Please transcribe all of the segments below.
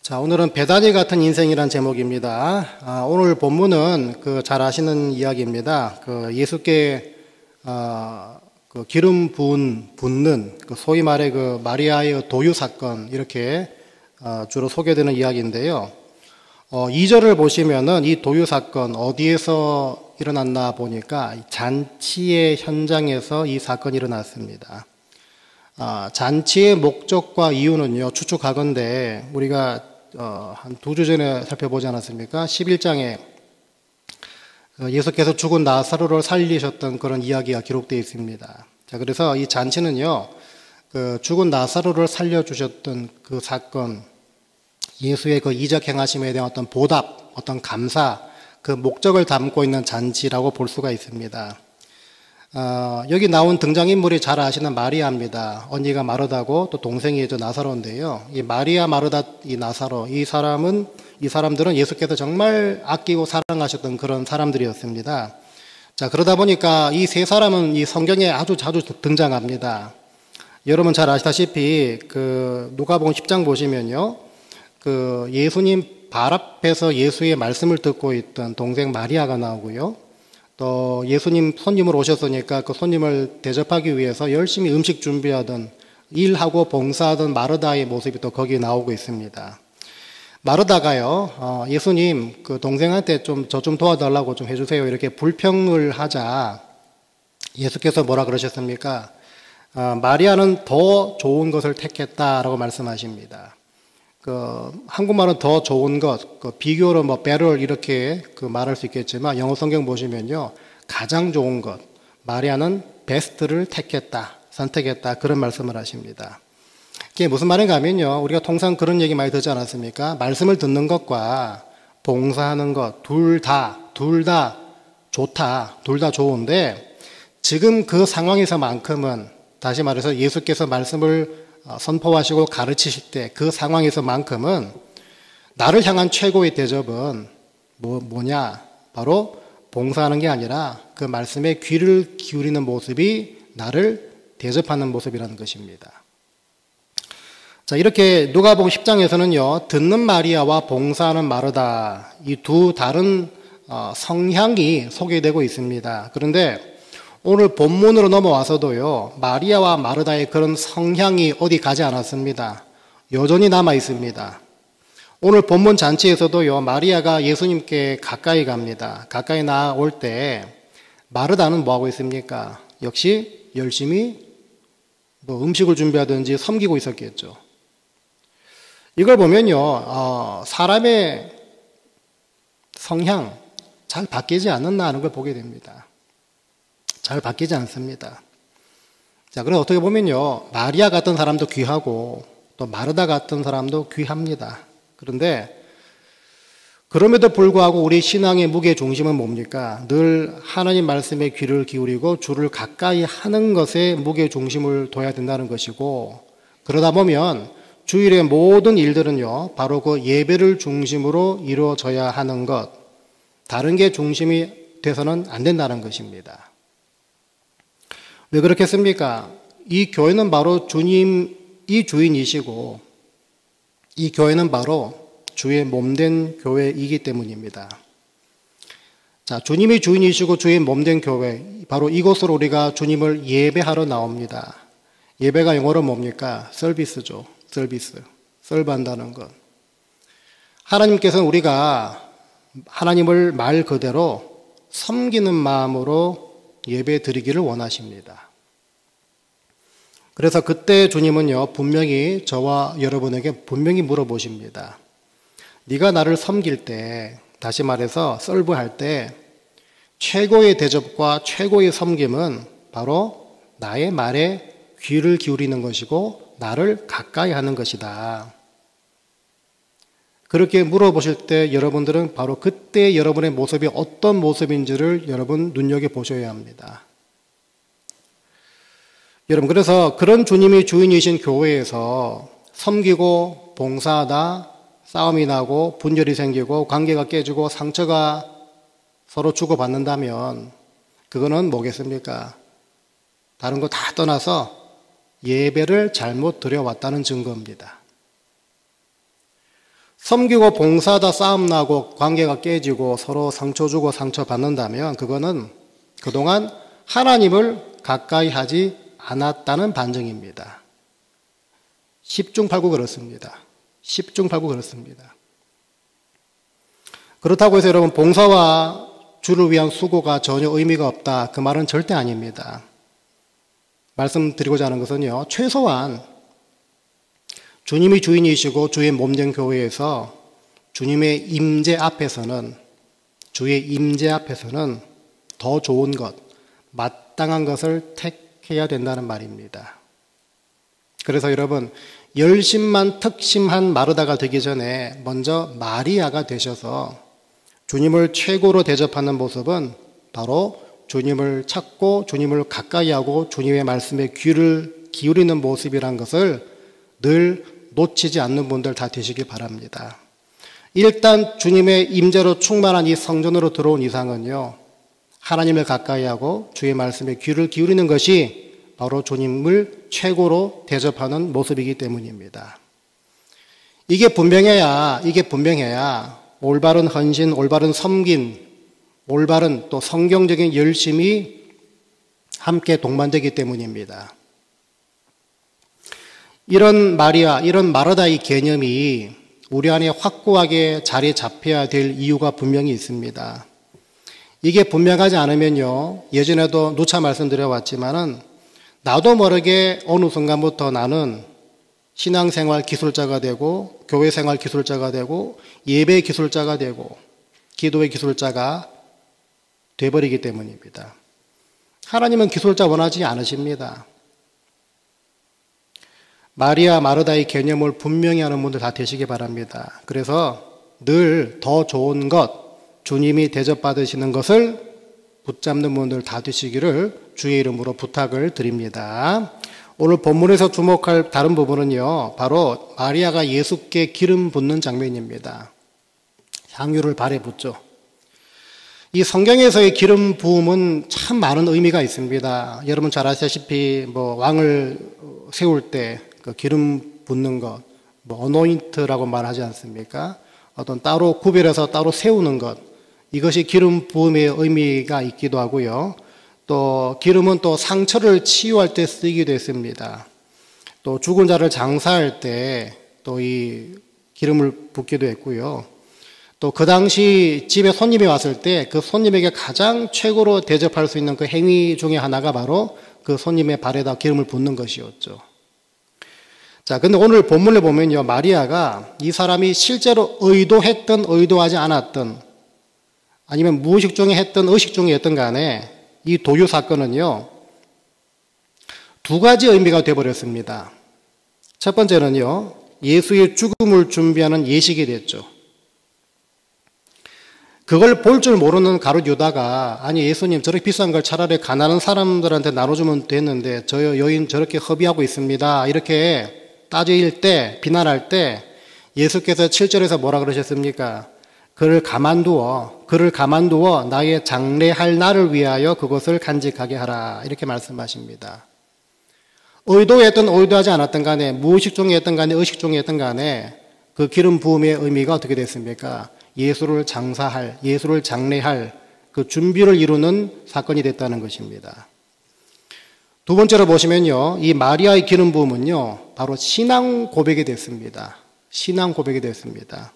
자, 오늘은 베다니 같은 인생이란 제목입니다. 오늘 본문은 잘 아시는 이야기입니다. 예수께 기름 붓는 소위 말해 마리아의 도유 사건, 이렇게 주로 소개되는 이야기인데요. 2절을 보시면은 이 도유 사건 어디에서 일어났나 보니까 잔치의 현장에서 이 사건이 일어났습니다. 잔치의 목적과 이유는요, 추측하건대 우리가 한 2주 전에 살펴보지 않았습니까? 11장에 예수께서 죽은 나사로를 살리셨던 그런 이야기가 기록되어 있습니다. 자, 그래서 이 잔치는요, 죽은 나사로를 살려주셨던 그 사건, 예수의 이적 행하심에 대한 어떤 보답, 어떤 감사, 그 목적을 담고 있는 잔치라고 볼 수가 있습니다. 여기 나온 등장인물이 잘 아시는 마리아입니다. 언니가 마르다고 또 동생이 나사로인데요. 이 마리아, 마르다, 이 나사로, 이 사람들은 예수께서 정말 아끼고 사랑하셨던 그런 사람들이었습니다. 자, 그러다 보니까 이 세 사람은 이 성경에 아주 자주 등장합니다. 여러분 잘 아시다시피 누가복음 10장 보시면요, 예수님 발 앞에서 예수의 말씀을 듣고 있던 동생 마리아가 나오고요. 또 예수님 손님을 오셨으니까 그 손님을 대접하기 위해서 열심히 음식 준비하던, 일하고 봉사하던 마르다의 모습이 또 거기에 나오고 있습니다. 마르다가요, 예수님 동생한테 저 좀 도와달라고 좀 해주세요, 이렇게 불평을 하자 예수께서 뭐라 그러셨습니까? 마리아는 더 좋은 것을 택했다라고 말씀하십니다. 한국말은 더 좋은 것, 비교로 better 이렇게 말할 수 있겠지만 영어 성경 보시면요, 가장 좋은 것, 마리아는 베스트를 택했다, 선택했다, 그런 말씀을 하십니다. 이게 무슨 말인가 하면요, 우리가 통상 그런 얘기 많이 듣지 않았습니까? 말씀을 듣는 것과 봉사하는 것, 둘 다 좋다, 둘 다 좋은데 지금 그 상황에서만큼은, 다시 말해서 예수께서 말씀을 선포하시고 가르치실 때 그 상황에서만큼은 나를 향한 최고의 대접은 뭐냐? 바로 봉사하는 게 아니라 그 말씀에 귀를 기울이는 모습이 나를 대접하는 모습이라는 것입니다. 자, 이렇게 누가복음 10장에서는요, 듣는 마리아와 봉사하는 마르다, 이 두 다른 성향이 소개되고 있습니다. 그런데 오늘 본문으로 넘어와서도요, 마리아와 마르다의 그런 성향이 어디 가지 않았습니다. 여전히 남아 있습니다. 오늘 본문 잔치에서도요, 마리아가 예수님께 가까이 갑니다. 가까이 나올 때 마르다는 뭐 하고 있습니까? 역시 열심히 음식을 준비하든지 섬기고 있었겠죠. 이걸 보면요, 사람의 성향 잘 바뀌지 않았나 하는 걸 보게 됩니다. 잘 바뀌지 않습니다. 자, 그럼 어떻게 보면요, 마리아 같은 사람도 귀하고 또 마르다 같은 사람도 귀합니다. 그런데 그럼에도 불구하고 우리 신앙의 무게 중심은 뭡니까? 늘 하나님 말씀에 귀를 기울이고 주를 가까이 하는 것에 무게 중심을 둬야 된다는 것이고, 그러다 보면 주일의 모든 일들은요, 바로 그 예배를 중심으로 이루어져야 하는 것, 다른 게 중심이 돼서는 안 된다는 것입니다. 왜 그렇겠습니까? 이 교회는 바로 주님이 주인이시고 이 교회는 바로 주의 몸된 교회이기 때문입니다. 자, 주님이 주인이시고 주의 몸된 교회, 바로 이곳으로 우리가 주님을 예배하러 나옵니다. 예배가 영어로 뭡니까? 서비스죠. 서비스. 서브한다는 것. 하나님께서는 우리가 하나님을 말 그대로 섬기는 마음으로 예배 드리기를 원하십니다. 그래서 그때 주님은요, 분명히 저와 여러분에게 분명히 물어보십니다. 네가 나를 섬길 때, 다시 말해서 서브할 때 최고의 대접과 최고의 섬김은 바로 나의 말에 귀를 기울이는 것이고 나를 가까이 하는 것이다. 그렇게 물어보실 때 여러분들은 바로 그때 여러분의 모습이 어떤 모습인지를 여러분 눈여겨보셔야 합니다. 여러분, 그래서 그런 주님이 주인이신 교회에서 섬기고 봉사하다 싸움이 나고 분열이 생기고 관계가 깨지고 상처가 서로 주고받는다면 그거는 뭐겠습니까? 다른 거 다 떠나서 예배를 잘못 드려왔다는 증거입니다. 섬기고 봉사하다 싸움 나고 관계가 깨지고 서로 상처 주고 상처 받는다면 그거는 그동안 하나님을 가까이 하지 않았다는 반증입니다. 십중팔구 그렇습니다. 십중팔구 그렇습니다. 그렇다고 해서 여러분 봉사와 주를 위한 수고가 전혀 의미가 없다. 그 말은 절대 아닙니다. 말씀드리고자 하는 것은요. 최소한 주님이 주인이시고 주의 몸된 교회에서 주님의 임재 앞에서는 주의 임재 앞에서는 더 좋은 것, 마땅한 것을 택해야 된다는 말입니다. 그래서 여러분 열심만 특심한 마르다가 되기 전에 먼저 마리아가 되셔서 주님을 최고로 대접하는 모습은 바로 주님을 찾고 주님을 가까이 하고 주님의 말씀에 귀를 기울이는 모습이란 것을 늘 놓치지 않는 분들 다 되시길 바랍니다. 일단 주님의 임재로 충만한 이 성전으로 들어온 이상은요. 하나님을 가까이 하고 주의 말씀에 귀를 기울이는 것이 바로 주님을 최고로 대접하는 모습이기 때문입니다. 이게 분명해야 올바른 헌신, 올바른 섬김, 올바른 또 성경적인 열심이 함께 동반되기 때문입니다. 이런 마리아, 이런 마르다의 개념이 우리 안에 확고하게 자리 잡혀야 될 이유가 분명히 있습니다. 이게 분명하지 않으면요, 예전에도 누차 말씀드려왔지만은 나도 모르게 어느 순간부터 나는 신앙생활 기술자가 되고 교회생활 기술자가 되고 예배 기술자가 되고 기도의 기술자가 돼버리기 때문입니다. 하나님은 기술자 원하지 않으십니다. 마리아, 마르다의 개념을 분명히 하는 분들 다 되시기 바랍니다. 그래서 늘 더 좋은 것, 주님이 대접받으시는 것을 붙잡는 분들 다 되시기를 주의 이름으로 부탁을 드립니다. 오늘 본문에서 주목할 다른 부분은요, 바로 마리아가 예수께 기름 붓는 장면입니다. 향유를 발에 붓죠. 이 성경에서의 기름 부음은 참 많은 의미가 있습니다. 여러분 잘 아시다시피 왕을 세울 때 그 기름 붓는 것, 어노인트라고 말하지 않습니까? 어떤 따로 구별해서 따로 세우는 것, 이것이 기름 부음의 의미가 있기도 하고요. 또 기름은 또 상처를 치유할 때 쓰이기도 했습니다. 또 죽은 자를 장사할 때 또 이 기름을 붓기도 했고요. 또 그 당시 집에 손님이 왔을 때 그 손님에게 가장 최고로 대접할 수 있는 그 행위 중에 하나가 바로 그 손님의 발에다 기름을 붓는 것이었죠. 자, 근데 오늘 본문을 보면요, 마리아가 이 사람이 실제로 의도했든 의도하지 않았든 아니면 무의식 중에 했든 의식 중에 했든 간에 이 도유 사건은요, 두 가지 의미가 되어버렸습니다. 첫 번째는요, 예수의 죽음을 준비하는 예식이 됐죠. 그걸 볼 줄 모르는 가룟 유다가 아니 예수님 저렇게 비싼 걸 차라리 가난한 사람들한테 나눠주면 됐는데 저 여인 저렇게 허비하고 있습니다. 이렇게 따질 때, 비난할 때 예수께서 7절에서 뭐라 그러셨습니까? 그를 가만두어 나의 장례할 날을 위하여 그것을 간직하게 하라. 이렇게 말씀하십니다. 의도했든 의도하지 않았든 간에 무의식 중에 했든 간에 의식 중에 했든 간에 그 기름 부음의 의미가 어떻게 됐습니까? 예수를 장사할, 예수를 장례할 그 준비를 이루는 사건이 됐다는 것입니다. 두 번째로 보시면요, 이 마리아의 기름 부음은요, 바로 신앙 고백이 됐습니다. 신앙 고백이 됐습니다.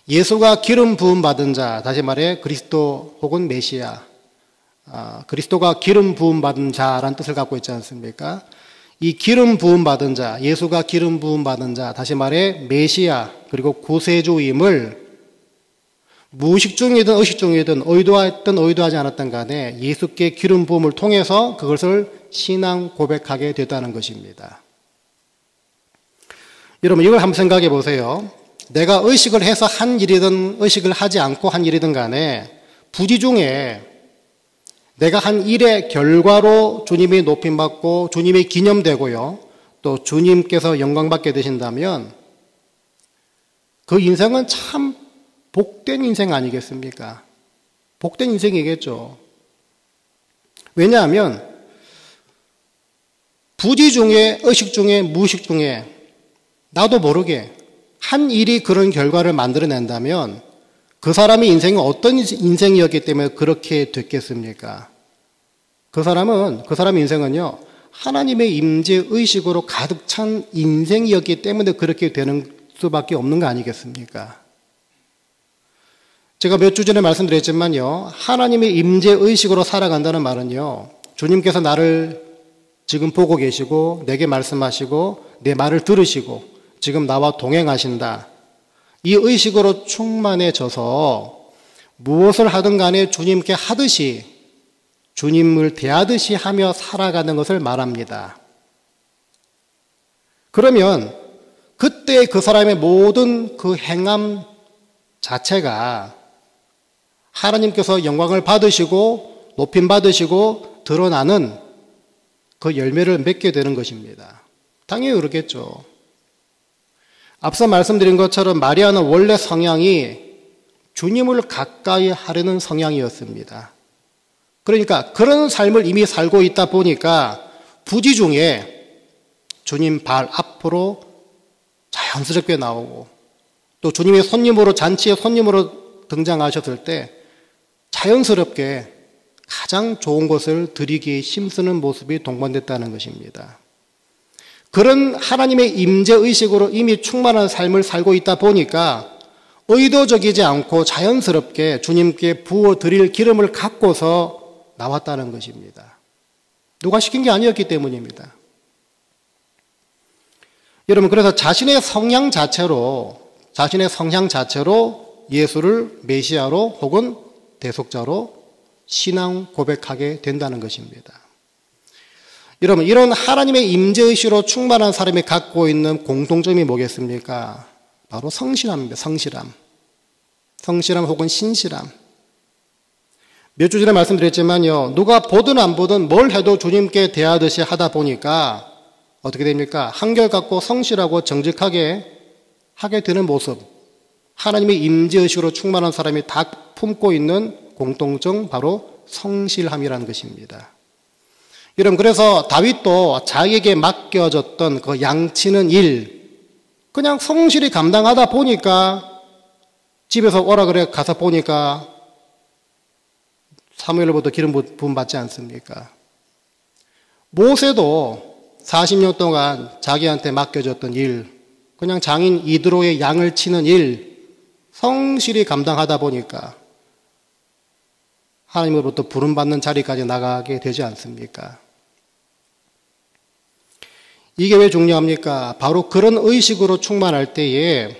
예수가 기름 부음 받은 자, 다시 말해 그리스도 혹은 메시아, 그리스도가 기름 부음 받은 자라는 뜻을 갖고 있지 않습니까? 이 기름 부음 받은 자, 예수가 기름 부음 받은 자, 다시 말해 메시아 그리고 구세주임을 무의식 중이든 의식 중이든 의도했든 의도하지 않았든 간에 예수께 기름 부음을 통해서 그것을 신앙 고백하게 됐다는 것입니다. 여러분 이걸 한번 생각해 보세요. 내가 의식을 해서 한 일이든 의식을 하지 않고 한 일이든 간에 부지 중에 내가 한 일의 결과로 주님이 높임받고 주님이 기념되고요. 또 주님께서 영광받게 되신다면 그 인생은 참 복된 인생 아니겠습니까? 복된 인생이겠죠. 왜냐하면 부지 중에 의식 중에 무의식 중에 나도 모르게 한 일이 그런 결과를 만들어낸다면 그 사람의 인생은 어떤 인생이었기 때문에 그렇게 됐겠습니까? 그 사람의 인생은요, 하나님의 임재 의식으로 가득 찬 인생이었기 때문에 그렇게 되는 수밖에 없는 거 아니겠습니까? 제가 몇 주 전에 말씀드렸지만요, 하나님의 임재 의식으로 살아간다는 말은요, 주님께서 나를 지금 보고 계시고 내게 말씀하시고 내 말을 들으시고 지금 나와 동행하신다. 이 의식으로 충만해져서 무엇을 하든 간에 주님께 하듯이, 주님을 대하듯이 하며 살아가는 것을 말합니다. 그러면 그때 그 사람의 모든 그 행함 자체가 하나님께서 영광을 받으시고 높임 받으시고 드러나는 그 열매를 맺게 되는 것입니다. 당연히 그렇겠죠. 앞서 말씀드린 것처럼 마리아는 원래 성향이 주님을 가까이 하려는 성향이었습니다. 그러니까 그런 삶을 이미 살고 있다 보니까 부지 중에 주님 발 앞으로 자연스럽게 나오고 또 주님의 손님으로, 잔치의 손님으로 등장하셨을 때 자연스럽게 가장 좋은 것을 드리기에 힘쓰는 모습이 동반됐다는 것입니다. 그런 하나님의 임재의식으로 이미 충만한 삶을 살고 있다 보니까 의도적이지 않고 자연스럽게 주님께 부어드릴 기름을 갖고서 나왔다는 것입니다. 누가 시킨 게 아니었기 때문입니다. 여러분, 그래서 자신의 성향 자체로 예수를 메시아로 혹은 대속자로 신앙 고백하게 된다는 것입니다. 여러분, 이런 하나님의 임재의식으로 충만한 사람이 갖고 있는 공통점이 뭐겠습니까? 바로 성실함입니다. 성실함 혹은 신실함. 몇 주 전에 말씀드렸지만요, 누가 보든 안 보든 뭘 해도 주님께 대하듯이 하다 보니까 어떻게 됩니까? 한결같고 성실하고 정직하게 하게 되는 모습. 하나님의 임재의식으로 충만한 사람이 다 품고 있는 공통점, 바로 성실함이라는 것입니다. 여러분, 그래서 다윗도 자기에게 맡겨졌던 그 양치는 일, 그냥 성실히 감당하다 보니까 집에서 오라 그래 가서 보니까 사무엘로부터 기름 부음 받지 않습니까? 모세도 40년 동안 자기한테 맡겨졌던 일, 그냥 장인 이드로의 양을 치는 일, 성실히 감당하다 보니까 하나님으로부터 부름받는 자리까지 나가게 되지 않습니까? 이게 왜 중요합니까? 바로 그런 의식으로 충만할 때에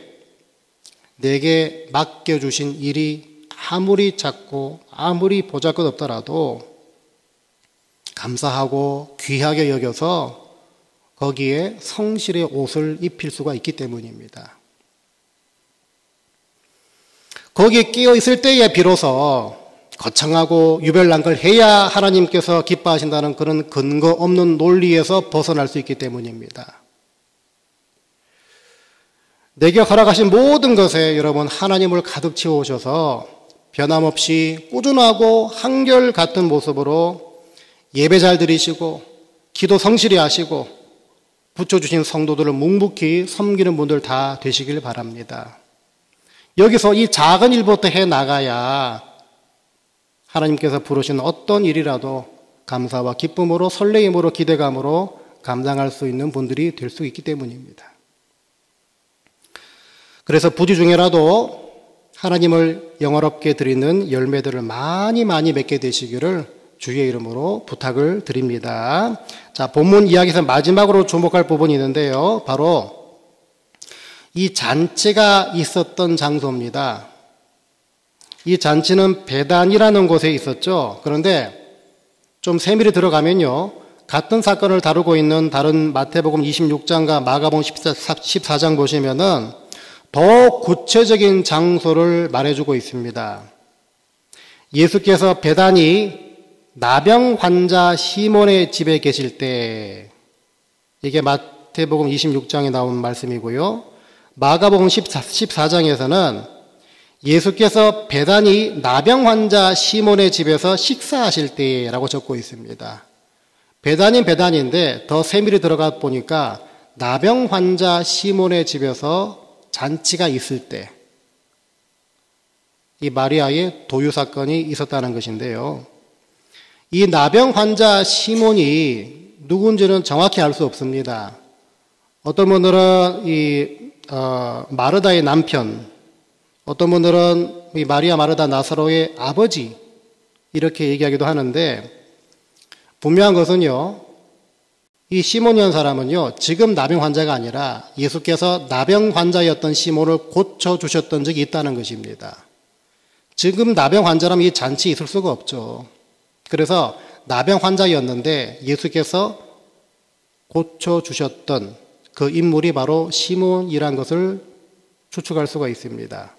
내게 맡겨주신 일이 아무리 작고 아무리 보잘것없더라도 감사하고 귀하게 여겨서 거기에 성실의 옷을 입힐 수가 있기 때문입니다. 거기에 끼어 있을 때에 비로소 거창하고 유별난 걸 해야 하나님께서 기뻐하신다는 그런 근거 없는 논리에서 벗어날 수 있기 때문입니다. 내게 허락하신 모든 것에 여러분 하나님을 가득 채우셔서 변함없이 꾸준하고 한결같은 모습으로 예배 잘 드리시고 기도 성실히 하시고 붙여주신 성도들을 묵묵히 섬기는 분들 다 되시길 바랍니다. 여기서 이 작은 일부터 해나가야 하나님께서 부르신 어떤 일이라도 감사와 기쁨으로 설레임으로 기대감으로 감당할 수 있는 분들이 될 수 있기 때문입니다. 그래서 부지 중에라도 하나님을 영화롭게 드리는 열매들을 많이 맺게 되시기를 주의 이름으로 부탁을 드립니다. 자, 본문 이야기에서 마지막으로 주목할 부분이 있는데요. 바로 이 잔치가 있었던 장소입니다. 이 잔치는 베단이라는 곳에 있었죠. 그런데 좀 세밀히 들어가면요, 같은 사건을 다루고 있는 다른 마태복음 26장과 마가복음 14장 보시면은 더 구체적인 장소를 말해주고 있습니다. 예수께서 베단이 나병 환자 시몬의 집에 계실 때, 이게 마태복음 26장에 나온 말씀이고요. 마가복음 14장에서는 예수께서 베단이 나병 환자 시몬의 집에서 식사하실 때라고 적고 있습니다. 베단인 베단인데 더 세밀히 들어가 보니까 나병 환자 시몬의 집에서 잔치가 있을 때 이 마리아의 도유 사건이 있었다는 것인데요. 이 나병 환자 시몬이 누군지는 정확히 알 수 없습니다. 어떤 분들은 마르다의 남편, 어떤 분들은 이 마리아 마르다 나사로의 아버지 이렇게 얘기하기도 하는데 분명한 것은요. 이 시몬이라는 사람은요. 지금 나병 환자가 아니라 예수께서 나병 환자였던 시몬을 고쳐주셨던 적이 있다는 것입니다. 지금 나병 환자라면 이 잔치에 있을 수가 없죠. 그래서 나병 환자였는데 예수께서 고쳐주셨던 그 인물이 바로 시몬이란 것을 추측할 수가 있습니다.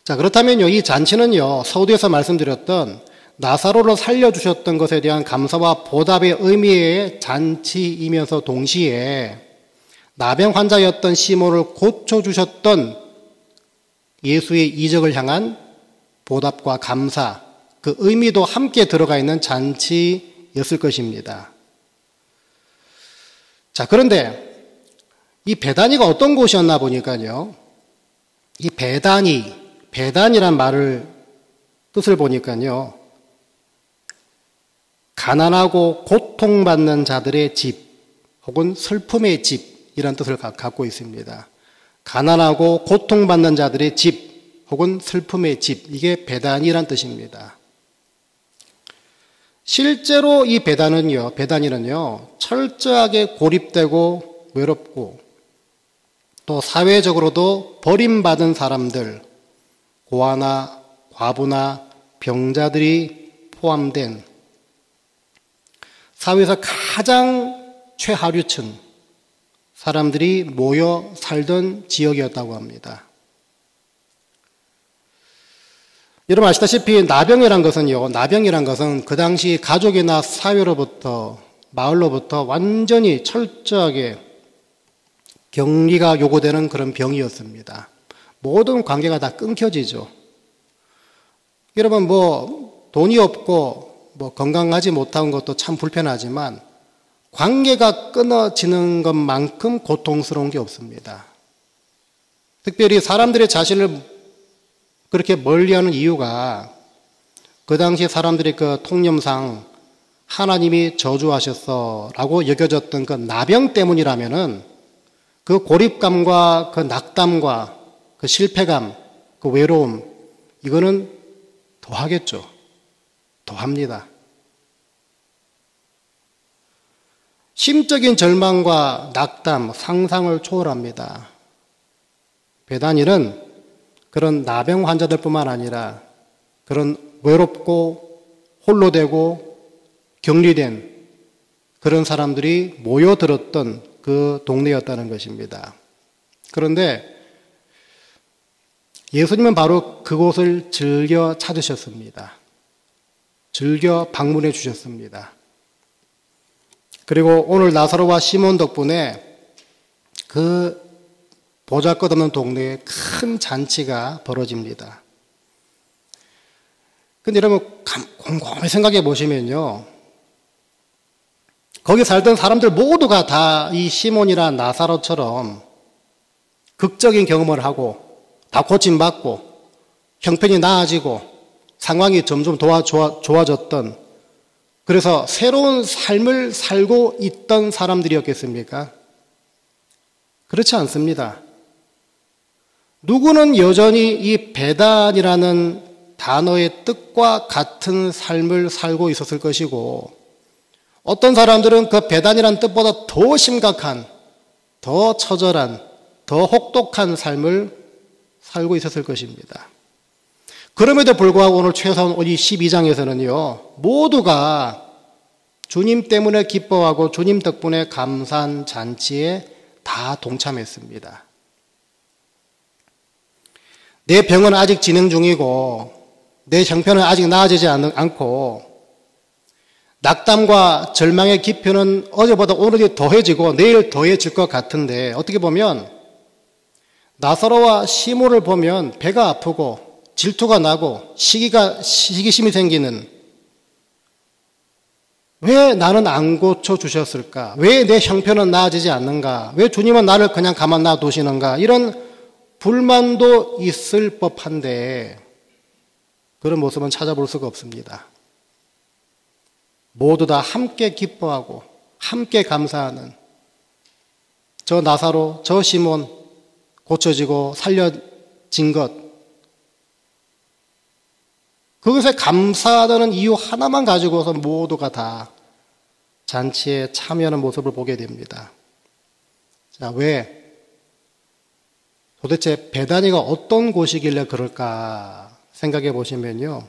자, 그렇다면요, 이 잔치는요, 서두에서 말씀드렸던 나사로를 살려주셨던 것에 대한 감사와 보답의 의미의 잔치이면서 동시에 나병 환자였던 시몬을 고쳐주셨던 예수의 이적을 향한 보답과 감사, 그 의미도 함께 들어가 있는 잔치였을 것입니다. 자, 그런데 이 베다니가 어떤 곳이었나 보니까요. 이 베단이란 말을 뜻을 보니까요. 가난하고 고통받는 자들의 집 혹은 슬픔의 집이란 뜻을 갖고 있습니다. 가난하고 고통받는 자들의 집 혹은 슬픔의 집, 이게 베단이란 뜻입니다. 실제로 이 베단이는요, 철저하게 고립되고 외롭고 또 사회적으로도 버림받은 사람들, 고아나 과부나 병자들이 포함된 사회에서 가장 최하류층 사람들이 모여 살던 지역이었다고 합니다. 여러분 아시다시피 나병이란 것은 그 당시 가족이나 사회로부터, 마을로부터 완전히 철저하게 격리가 요구되는 그런 병이었습니다. 모든 관계가 다 끊겨지죠. 여러분 돈이 없고 건강하지 못한 것도 참 불편하지만 관계가 끊어지는 것만큼 고통스러운 게 없습니다. 특별히 사람들이 자신을 그렇게 멀리하는 이유가 그 당시 사람들의 그 통념상 하나님이 저주하셨어라고 여겨졌던 그 나병 때문이라면은 그 고립감과 그 낙담과 그 실패감, 그 외로움, 이거는 더하겠죠. 더합니다. 심적인 절망과 낙담, 상상을 초월합니다. 베다니는 그런 나병 환자들뿐만 아니라 그런 외롭고 홀로 되고 격리된 그런 사람들이 모여들었던 그 동네였다는 것입니다. 그런데 예수님은 바로 그곳을 즐겨 찾으셨습니다. 즐겨 방문해 주셨습니다. 그리고 오늘 나사로와 시몬 덕분에 그 보잘것없는 동네에 큰 잔치가 벌어집니다. 근데 여러분 곰곰이 생각해 보시면요. 거기 살던 사람들 모두가 다 이 시몬이나 나사로처럼 극적인 경험을 하고 다 고침받고 형편이 나아지고 상황이 점점 좋아졌던, 그래서 새로운 삶을 살고 있던 사람들이었겠습니까? 그렇지 않습니다. 누구는 여전히 이 배단이라는 단어의 뜻과 같은 삶을 살고 있었을 것이고, 어떤 사람들은 그 배단이라는 뜻보다 더 심각한, 더 처절한, 더 혹독한 삶을 살고 있었을 것입니다. 그럼에도 불구하고 오늘 최소한 이 12장에서는요, 모두가 주님 때문에 기뻐하고 주님 덕분에 감사한 잔치에 다 동참했습니다. 내 병은 아직 진행 중이고 내 형편은 아직 나아지지 않고 낙담과 절망의 깊이는 어제보다 오늘이 더해지고 내일 더해질 것 같은데, 어떻게 보면 나사로와 시몬을 보면 배가 아프고 질투가 나고 시기심이 생기는, 왜 나는 안 고쳐주셨을까? 왜 내 형편은 나아지지 않는가? 왜 주님은 나를 그냥 가만 놔두시는가? 이런 불만도 있을 법한데 그런 모습은 찾아볼 수가 없습니다. 모두 다 함께 기뻐하고 함께 감사하는 저 나사로, 저 시몬 고쳐지고 살려진 것, 그것에 감사하다는 이유 하나만 가지고서 모두가 다 잔치에 참여하는 모습을 보게 됩니다. 자, 왜? 도대체 베다니가 어떤 곳이길래 그럴까 생각해 보시면요.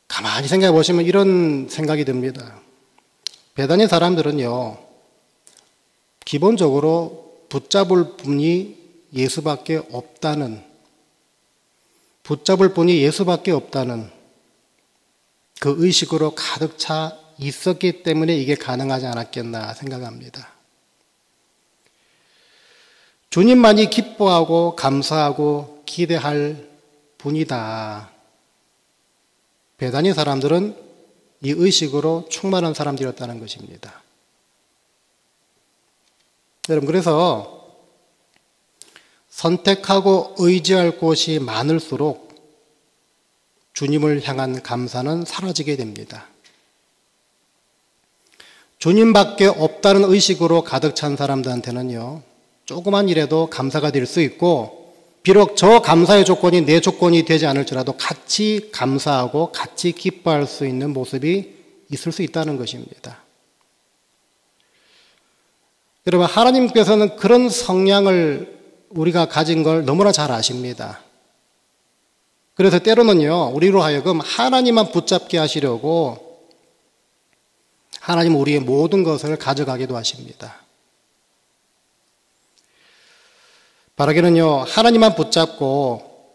가만히 생각해 보시면 이런 생각이 듭니다. 베다니 사람들은요, 기본적으로 붙잡을 분이 예수밖에 없다는 그 의식으로 가득 차 있었기 때문에 이게 가능하지 않았겠나 생각합니다. 주님만이 기뻐하고 감사하고 기대할 분이다. 베다니 사람들은 이 의식으로 충만한 사람들이었다는 것입니다. 여러분, 그래서 선택하고 의지할 곳이 많을수록 주님을 향한 감사는 사라지게 됩니다. 주님밖에 없다는 의식으로 가득 찬 사람들한테는요, 조그만 일에도 감사가 될 수 있고, 비록 저 감사의 조건이 내 조건이 되지 않을지라도 같이 감사하고 같이 기뻐할 수 있는 모습이 있을 수 있다는 것입니다. 여러분, 하나님께서는 그런 성향을 우리가 가진 걸 너무나 잘 아십니다. 그래서 때로는요, 우리로 하여금 하나님만 붙잡게 하시려고 하나님은 우리의 모든 것을 가져가기도 하십니다. 바라기는요, 하나님만 붙잡고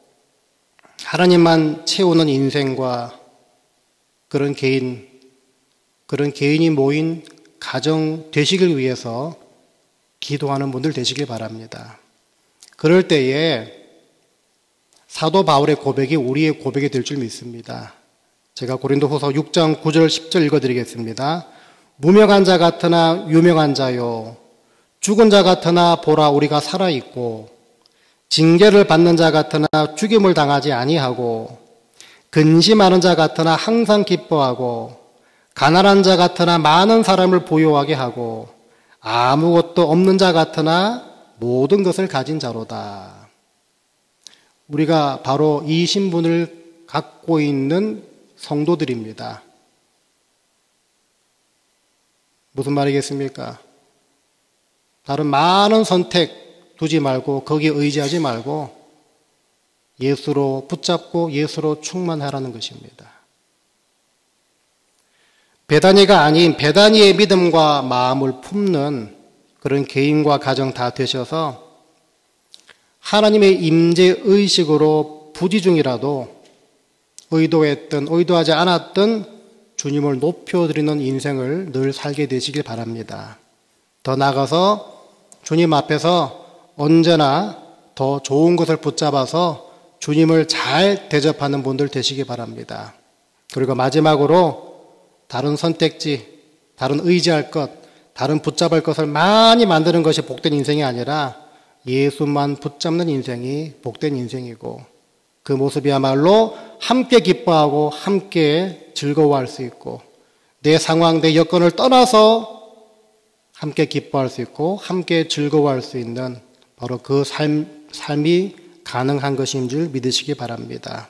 하나님만 채우는 인생과 그런 개인이 모인 가정 되시길 위해서 기도하는 분들 되시길 바랍니다. 그럴 때에 사도 바울의 고백이 우리의 고백이 될 줄 믿습니다. 제가 고린도후서 6장 9절 10절 읽어드리겠습니다. 무명한 자 같으나 유명한 자요, 죽은 자 같으나 보라 우리가 살아있고, 징계를 받는 자 같으나 죽임을 당하지 아니하고, 근심하는 자 같으나 항상 기뻐하고, 가난한 자 같으나 많은 사람을 보유하게 하고, 아무것도 없는 자 같으나 모든 것을 가진 자로다. 우리가 바로 이 신분을 갖고 있는 성도들입니다. 무슨 말이겠습니까? 다른 많은 선택 두지 말고 거기에 의지하지 말고 예수로 붙잡고 예수로 충만하라는 것입니다. 베다니가 아닌 베다니의 믿음과 마음을 품는 그런 개인과 가정 다 되셔서 하나님의 임재 의식으로 부지 중이라도 의도했든 의도하지 않았든 주님을 높여드리는 인생을 늘 살게 되시길 바랍니다. 더 나아가서 주님 앞에서 언제나 더 좋은 것을 붙잡아서 주님을 잘 대접하는 분들 되시기 바랍니다. 그리고 마지막으로 다른 선택지, 다른 의지할 것, 다른 붙잡을 것을 많이 만드는 것이 복된 인생이 아니라 예수만 붙잡는 인생이 복된 인생이고, 그 모습이야말로 함께 기뻐하고 함께 즐거워할 수 있고, 내 상황, 내 여건을 떠나서 함께 기뻐할 수 있고 함께 즐거워할 수 있는 바로 그 삶이 가능한 것인 줄 믿으시기 바랍니다.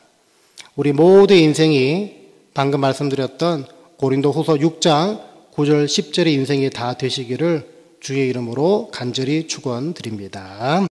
우리 모두의 인생이 방금 말씀드렸던 고린도후서 6장 9절 10절의 인생이 다 되시기를 주의 이름으로 간절히 축원드립니다.